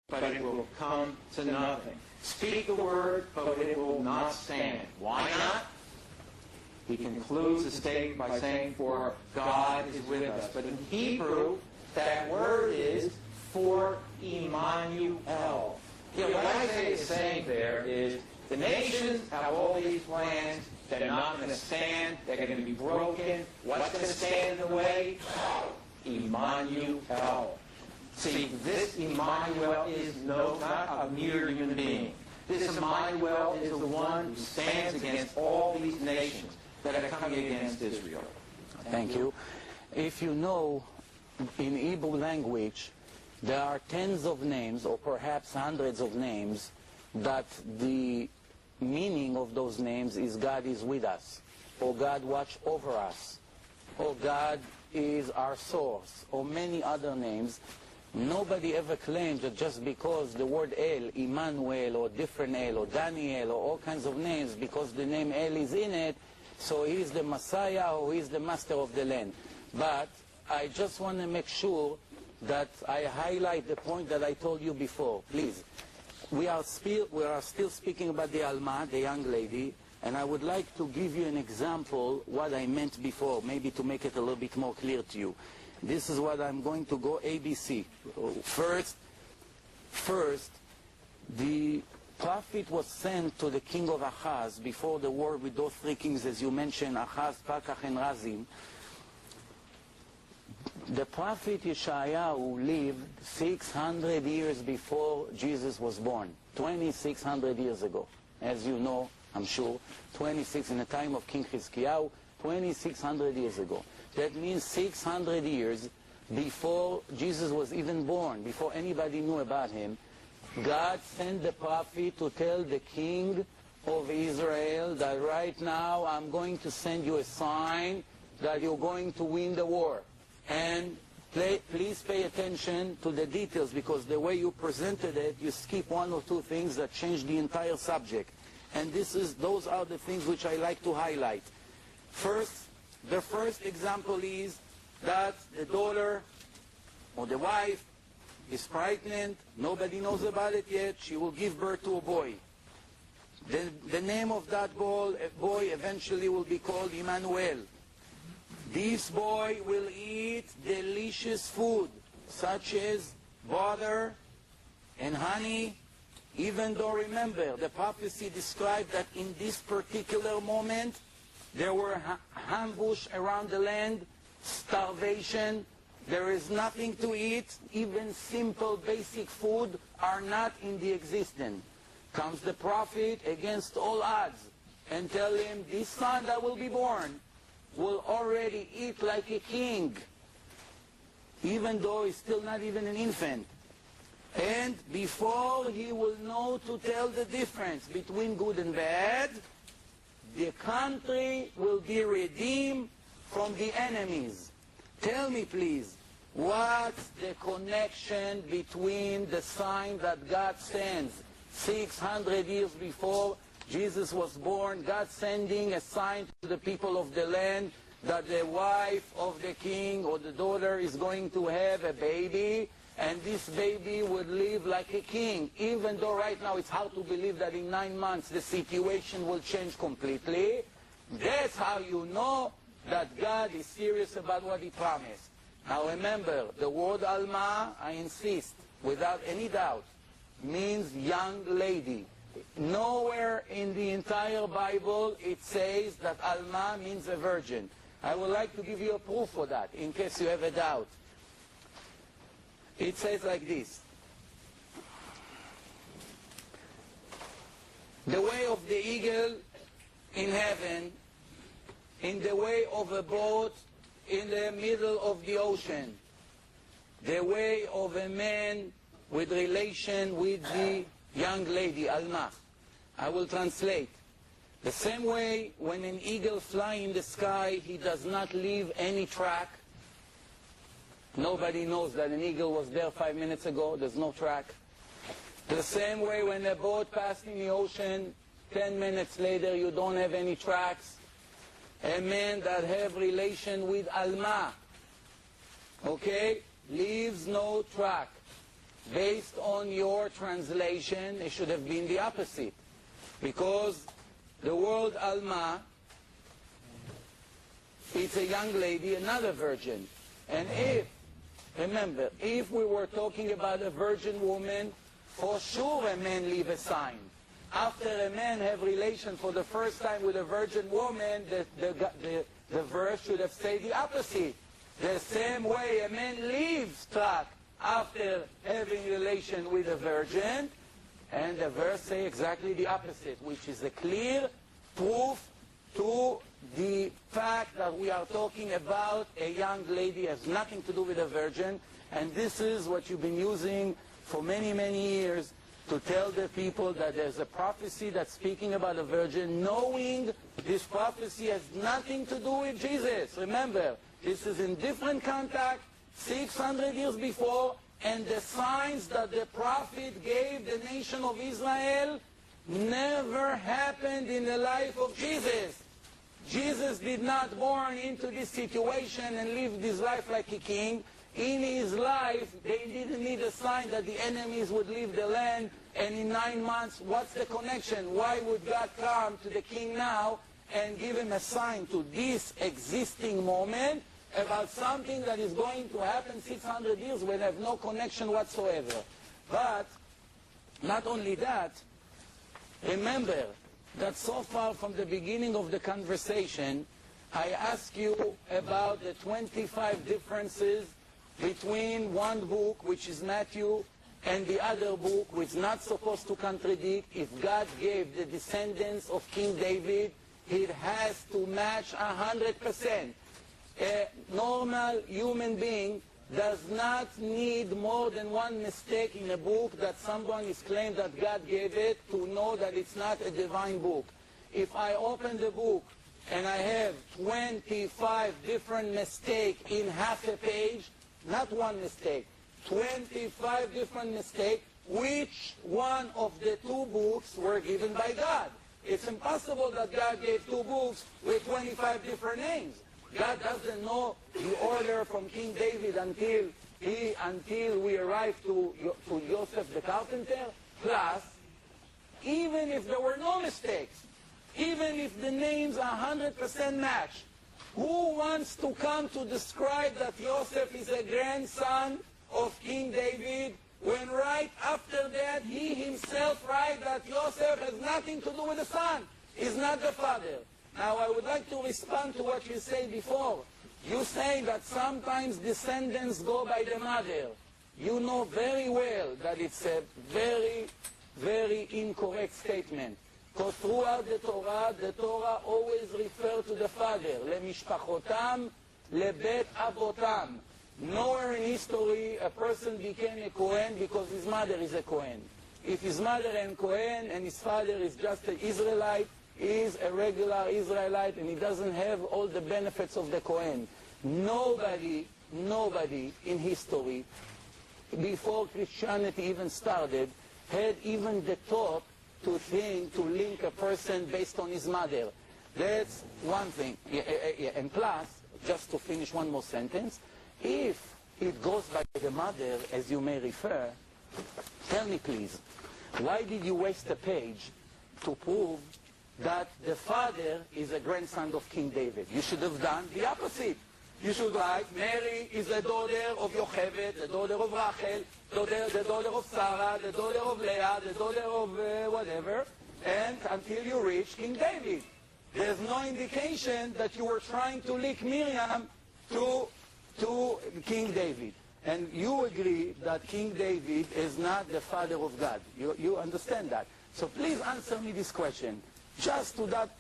but it will come to nothing. Speak the word, but it will not stand. Why not? He concludes the statement by saying, for God is with us. But in Hebrew, that word is for Emmanuel. What Isaiah is saying there is, the nations have all these plans that are not going to stand, they're going to be broken. What's going to stand in the way? Emmanuel. See, this Emmanuel is not a mere human being. This Emmanuel is the one who stands against all these nations that are coming against Israel. Thank you. If you know, in Hebrew language, there are tens of names, or perhaps hundreds of names, that the meaning of those names is God is with us, or God watch over us, or God is our source, or many other names. Nobody ever claimed that just because the word El, Emmanuel, or different El, or Daniel, or all kinds of names, because the name El is in it, so he's the Messiah, or he's the master of the land. But I just want to make sure that I highlight the point that I told you before. Please. We are still speaking about the Alma, the young lady, and I would like to give you an example what I meant before, maybe to make it a little bit more clear to you. This is what I'm going to go ABC. First, the prophet was sent to the king of Ahaz before the war with those three kings, as you mentioned, Ahaz, Pakach, and Razim. The prophet Yeshayahu lived 600 years before Jesus was born, 2,600 years ago. As you know, I'm sure, 26 in the time of King Chizkiyahu, 2,600 years ago. That means 600 years before Jesus was even born, before anybody knew about him, God sent the prophet to tell the king of Israel that right now I'm going to send you a sign that you're going to win the war. And please pay attention to the details, because the way you presented it, you skip one or two things that change the entire subject. And those are the things which I like to highlight. First, the first example is that the daughter or the wife is pregnant. Nobody knows about it yet. She will give birth to a boy. The name of that boy eventually will be called Emmanuel. This boy will eat delicious food, such as butter and honey, even though, remember, the prophecy described that in this particular moment, there were ambush around the land, starvation, there is nothing to eat, even simple basic food are not in the existence. Comes the prophet against all odds and tell him, this son that will be born will already eat like a king, even though he's still not even an infant. And before he will know to tell the difference between good and bad, the country will be redeemed from the enemies. Tell me, please, what's the connection between the sign that God sends 600 years before Jesus was born, God sending a sign to the people of the land that the wife of the king or the daughter is going to have a baby, and this baby would live like a king, even though right now it's hard to believe that in 9 months the situation will change completely. That's how you know that God is serious about what he promised. Now remember, the word Alma, I insist, without any doubt, means young lady. Nowhere in the entire Bible it says that Alma means a virgin. I would like to give you a proof for that, in case you have a doubt. It says like this. The way of the eagle in heaven, in the way of a boat in the middle of the ocean, the way of a man with relation with the young lady, Alma. I will translate. The same way when an eagle flies in the sky, he does not leave any track. Nobody knows that an eagle was there 5 minutes ago. There's no track. The same way when a boat passed in the ocean, 10 minutes later you don't have any tracks. A man that have relation with Alma, okay, leaves no track. based on your translation, it should have been the opposite. Because the word Alma, it's a young lady, another virgin. And remember, if we were talking about a virgin woman, for sure a man leave a sign. After a man have relation for the first time with a virgin woman, the verse should have said the opposite. The same way a man leaves track after having relation with a virgin, and the verse say exactly the opposite, which is a clear proof to the fact that we are talking about a young lady, has nothing to do with a virgin, and this is what you've been using for many, many years to tell the people that there's a prophecy that's speaking about a virgin, knowing this prophecy has nothing to do with Jesus. Remember, this is in different context, 600 years before, and the signs that the prophet gave the nation of Israel never happened in the life of Jesus. Jesus did not born into this situation and live this life like a king. In his life, they didn't need a sign that the enemies would leave the land, and in 9 months, what's the connection? Why would God come to the king now and give him a sign to this existing moment about something that is going to happen 600 years when they have no connection whatsoever? But not only that, remember that so far from the beginning of the conversation, I asked you about the 25 differences between one book, which is Matthew, and the other book, which is not supposed to contradict. If God gave the descendants of King David, it has to match 100%. A normal human being does not need more than one mistake in a book that someone is claimed that God gave it to know that it's not a divine book. If I open the book and I have 25 different mistakes in half a page, not one mistake, 25 different mistakes, which one of the two books were given by God? It's impossible that God gave two books with 25 different names. God doesn't know the order from King David until we arrive to Yosef the carpenter. Plus, even if there were no mistakes, even if the names 100% match, who wants to come to describe that Yosef is a grandson of King David when right after that he himself writes that Yosef has nothing to do with the son, is not the father? Now I would like to respond to what you said before. You say that sometimes descendants go by the mother. You know very well that it's a very, very incorrect statement. Because throughout the Torah always refers to the father. לממשפחותם, לבית אבותם. Nowhere in history a person became a Kohen because his mother is a Kohen. If his mother is Kohen and his father is just an Israelite, he is a regular Israelite and he doesn't have all the benefits of the Kohen. Nobody in history, before Christianity even started, had even the thought to think to link a person based on his mother. That's one thing. And plus, just to finish one more sentence, if it goes by the mother, as you may refer, tell me please, why did you waste a page to prove that the father is a grandson of King David? You should have done the opposite. You should write, Mary is the daughter of Yocheved, the daughter of Rachel, the daughter of Sarah, the daughter of Leah, the daughter of whatever, and until you reach King David. There's no indication that you were trying to link Miriam to King David. And you agree that King David is not the father of God. You understand that. So please answer me this question. Just to that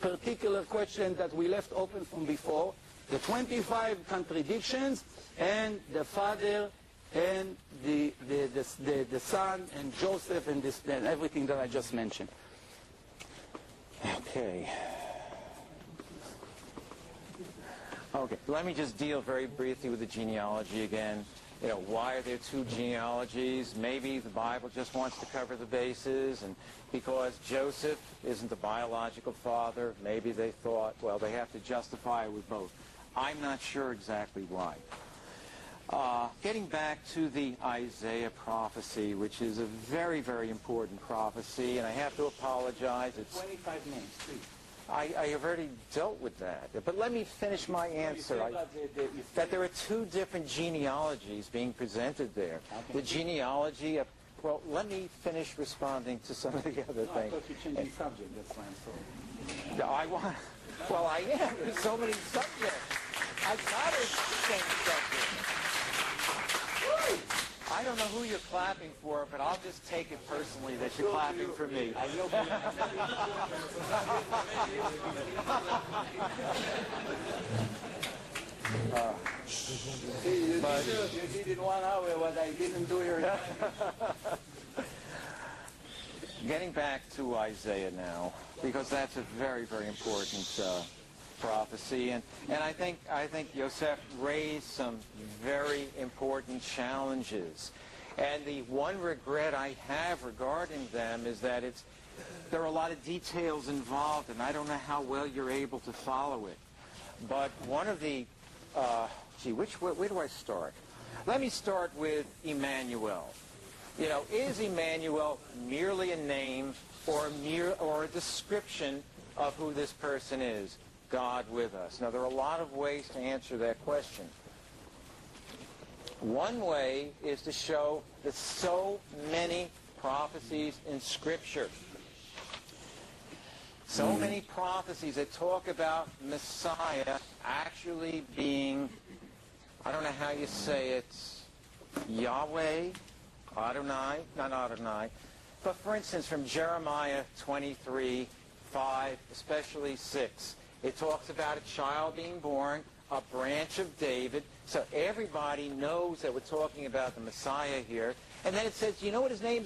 particular question that we left open from before, the 25 contradictions and the father and the son and Joseph and everything that I just mentioned. Okay. Okay, let me just deal very briefly with the genealogy again. You know, why are there two genealogies? Maybe the Bible just wants to cover the bases, and because Joseph isn't the biological father, maybe they thought, well, they have to justify it with both. I'm not sure exactly why. Getting back to the Isaiah prophecy, which is a very, very important prophecy, and I have to apologize. It's 25 names, please. I have already dealt with that. But let me finish my answer. That there are two different genealogies being presented there. Okay. The genealogy of, well, let me finish responding to some of the other No, I things. thought you changed the subject, that's why I'm sorry. No, I want, well, I am. There's so many subjects. I gotta change subject. I don't know who you're clapping for, but I'll just take it personally that you're clapping for me. You did in 1 hour what I didn't do here. Getting back to Isaiah now, because that's a very, very important prophecy, and I think Yosef raised some very important challenges. And the one regret I have regarding them is that there are a lot of details involved, and I don't know how well you're able to follow it. But one of the, where do I start? Let me start with Emmanuel. You know, is Emmanuel merely a name or a description of who this person is? God with us. Now, there are a lot of ways to answer that question. One way is to show that so many prophecies in Scripture, so many prophecies that talk about Messiah actually being, I don't know how you say it, Yahweh, Adonai, not Adonai, but for instance from Jeremiah 23, 5, especially 6, it talks about a child being born, a branch of David, so everybody knows that we're talking about the Messiah here. And then it says, you know what his name